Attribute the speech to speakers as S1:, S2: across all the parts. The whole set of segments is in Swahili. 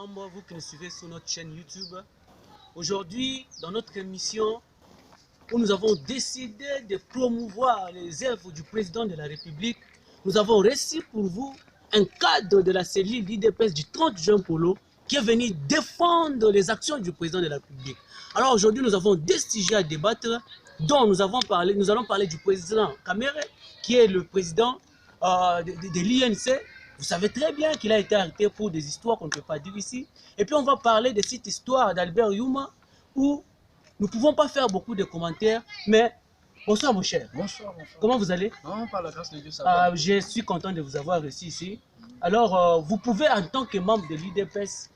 S1: membres, vous qui nous suivez sur notre chaîne YouTube. Aujourd'hui, dans notre émission, où nous avons décidé de promouvoir les œuvres du président de la République, nous avons reçu pour vous un cadre de la cellule l'IDPS du 30 juin Polo qui est venu défendre les actions du président de la République. Alors aujourd'hui, nous avons deux sujets à débattre, dont nous allons parler du président Kamere, qui est le président de l'INC. Vous savez très bien qu'il a été arrêté pour des histoires qu'on ne peut pas dire ici. Et puis on va parler de cette histoire d'Albert Yuma, où nous ne pouvons pas faire beaucoup de commentaires, mais bonsoir mon cher.
S2: Bonsoir mon frère.
S1: Comment vous allez?
S2: Non, par la grâce de Dieu, ça va.
S1: Je suis content de vous avoir reçu ici. Alors, vous pouvez en tant que membre de l'IDPS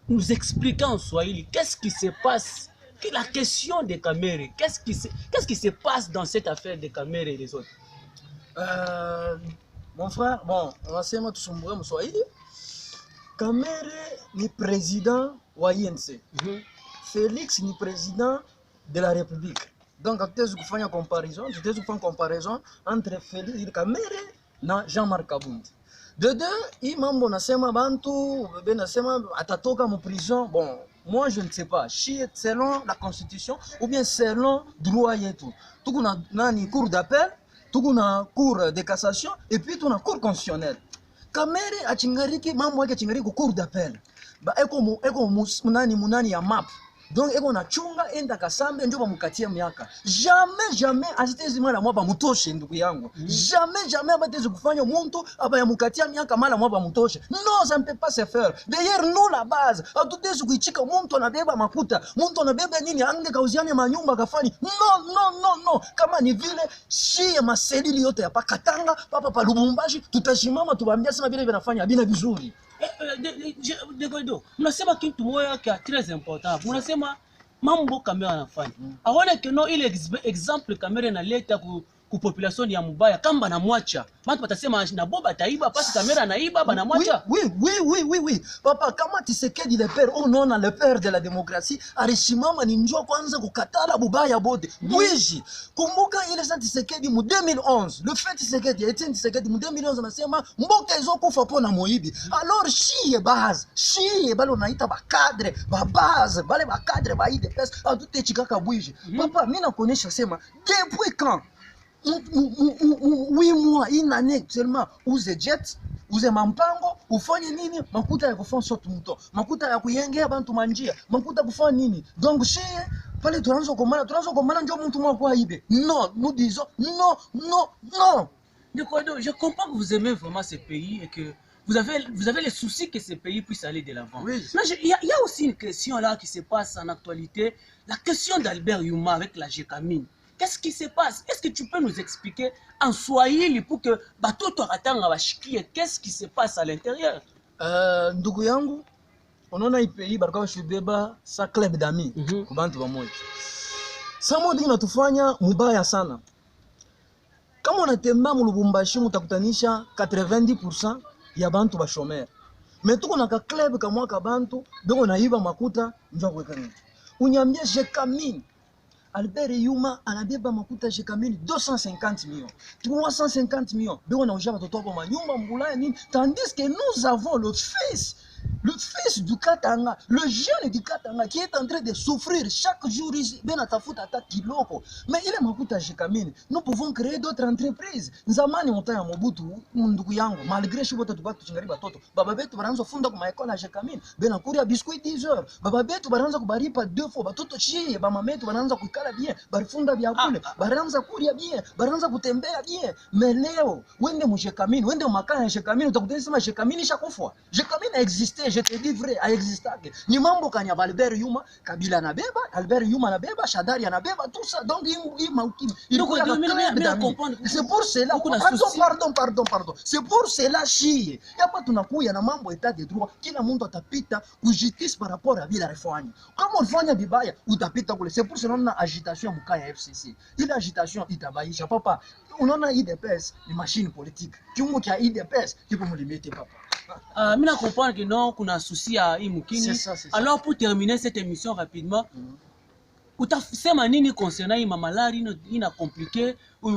S1: nous expliquer en Swahili qu'est-ce qui se passe, la question de Kamere, qu'est-ce qui se passe dans cette affaire de Kamere et les autres?
S2: Mon frère, bon, on va essayer de sombrer mon Swahili. Kamere ni président wa INC. Félix ni président de la République. Donc, tu as fait une comparaison entre Félix Kamere na Jean-Marc Kabundi. De deux, il m'a dit nasema bantu, bébé nasema atatoka en prison. Bon, moi je ne sais pas. Selon la constitution ou bien selon droit yetu. Tout nani cour d'appel, tout na cour de cassation et puis tout na cour constitutionnelle. Kamere achingariki mambo yake achingariki cour d'appel. Ba eko munani ya map. Donc eko na chunga enda kasambe ndio bamukatia miaka. Jamais asitezi mwana mwa bamutoshe ndugu yangu. Jamais abatezi kufanya muntu aba ya mukatia miaka mala mwa bamutoshe. Non, ça ne peut pas se faire. D'ailleurs nous la base, atutezi kuichika muntu anabeba makuta, muntu anabeba nini ange kauziane manyumba kafani. Non. Kama ni vile shie maselili yote ya pakatanga, papa pa Lubumbashi, tutashimama tubambia sema vile vinafanya bina vizuri.
S1: Mnasema kitu moja qui est très important. Mnasema mambo Kamere anafanya. Aone keno ile exemple Kamere analeta ku population ya mubaya kamba na mwacha. Watu watasema na boba taiba pasi Kamere anaiba bana mwacha.
S2: Oui. Papa kama Tshisekedi le père au non le père de la démocratie alishimama ni njoo kwanza kukatala bubaya bote. Bwiji. Kumbuka ile sa Tshisekedi mu 2011. Le fait Tshisekedi Etienne Tshisekedi mu 2011 anasema mboka hizo kufa pona moibi. Alors shie balo naita ba cadre, ba base, bale ba cadre ba IDPS a tout chikaka bwiji. Papa mimi nakuonesha sema depuis quand 8 mois, une année seulement, uze jet, uze mampango, ufanye nini, makuta ya kufanya sotu mto, makuta ya kuyengea bantu manjia, makuta kufanya nini. Donc shie, pale tunaanza komana ndio mtu mwa kwa ibe. Non, nous disons non.
S1: Je comprends que vous aimez vraiment ce pays et que vous avez le souci que ce pays puisse aller de l'avant.
S2: Oui.
S1: Mais il y a aussi une question là qui se passe en actualité, la question d'Albert Yuma avec la Gécamine. Qu'est-ce qui se passe? Est-ce que tu peux nous expliquer en Swahili pour que batoto ratanga bashikie qu'est-ce qui se passe à l'intérieur?
S2: Ndugu yangu, unaona hii pays baraka shibeba sa club d'amis kwa bantu bamoja. Samo ndio natufanya mubaya sana. Kama unatembea mu Lubumbashi utakutanisha 90% ya bantu ba chômeur. Mais tuko na ka club kama ka bantu ndio naiba makuta njoo kuweka nini. Unyambia Gécamine Albert Yuma anabeba makuta Gécamine 250 millions, 350 millions. Beko na ujaba toto kwa manyumba mbulaya nini. Tandis que nous avons le fils du Katanga, le jeune du Katanga qui est en train de souffrir chaque jour ben atafuta ata kiloko. Mais il est makuta Gécamine. Nous pouvons créer d'autres entreprises. Nzamani mota ya Mobutu ndugu yangu malgré shibota tubatu chingari batoto. Baba betu baranza funda kwa maikola ya Gécamine. Bena kuria biscuit 10 heures. Baba betu baranza kubaripa 2 fois batoto chie ba mametu baranza kuikala bien, barifunda vya kule, baranza kuria bien, baranza kutembea bien. Mais leo wende mu Gécamine, wende makana ya Gécamine utakutana sema Gécamine ishakufa. Gécamine existe, je te dis vrai, a existé. Ni mambo kanya Albert Yuma, Kabila anabeba, Albert Yuma anabeba, Shadari anabeba, tout ça. Donc c'est pour cela. Pardon. C'est pour cela chie. Yapa tunakuya na mambo état de droit. Kila mtu atapita ku justice par rapport à bila refanya. Kama unafanya vibaya utapita kule. C'est pour cela on a agitation mukaya FCC. Ile agitation itabaisha papa. Unaona IDPS ni machine politique. Kiungo cha IDPS kipo mlimite papa.
S1: Mina comprendre que non, qu'on a souci à Imukini. Alors pour terminer cette émission rapidement, utasema nini concernant hii mamalari ina compliqué,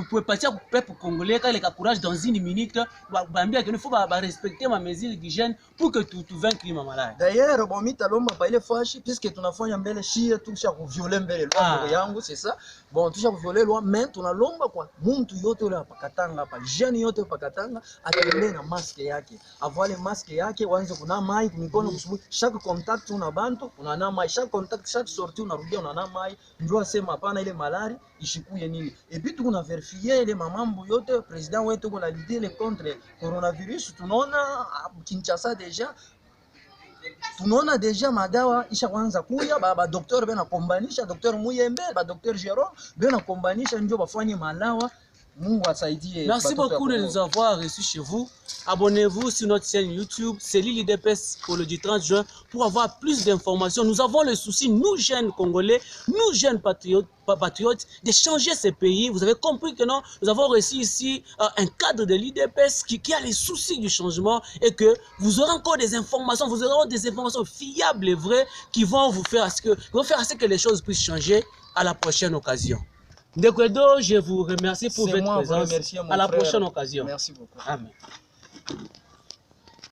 S1: pour partir au peuple congolais quand il a courage dans une minute il faut respecter ma mesure d'hygiène pour que tu vaincre le malade.
S2: D'ailleurs bon mitalomba pa ile fashi puisque tunafanya mbele shia tusha kuvioler mbele loi yangu c'est ça. Bon tusha kuvioler loi mais tunalomba kwa mtu yote ule apakatanga hapa jeune yote apakatanga atembee na maske yake avale maske yake wanze kuna mai mikono kusubuhi chaque contact una bantu unana mai chaque contact chaque sortie unarudia unana mai ndio asema hapana ile malari ishikuye nini et puis tukuna verifier ile mamambo yote president wetu kuna lidile contre coronavirus tunaona Kinshasa deja madawa isha kwanza kuya ba docteur bena kombanisha docteur Muyembe ba docteur Jérôme bena kombanisha ndio bafanye malawa. Mungu asaidie.
S1: Merci beaucoup de nous avoir reçus chez vous. Abonnez-vous sur notre chaîne YouTube, c'est l'IDPS pour le 30 juin, pour avoir plus d'informations. Nous avons le souci, nous jeunes Congolais, nous jeunes patriotes, de changer ce pays. Vous avez compris que non, nous avons reçu ici un cadre de l'IDPS qui a les soucis du changement et que vous aurez encore des informations, vous aurez des informations fiables et vraies qui vont vous faire à ce que les choses puissent changer à la prochaine occasion. Ndekwedo, je vous remercie pour votre présence. À la prochaine occasion.
S2: Merci beaucoup.
S1: Amen.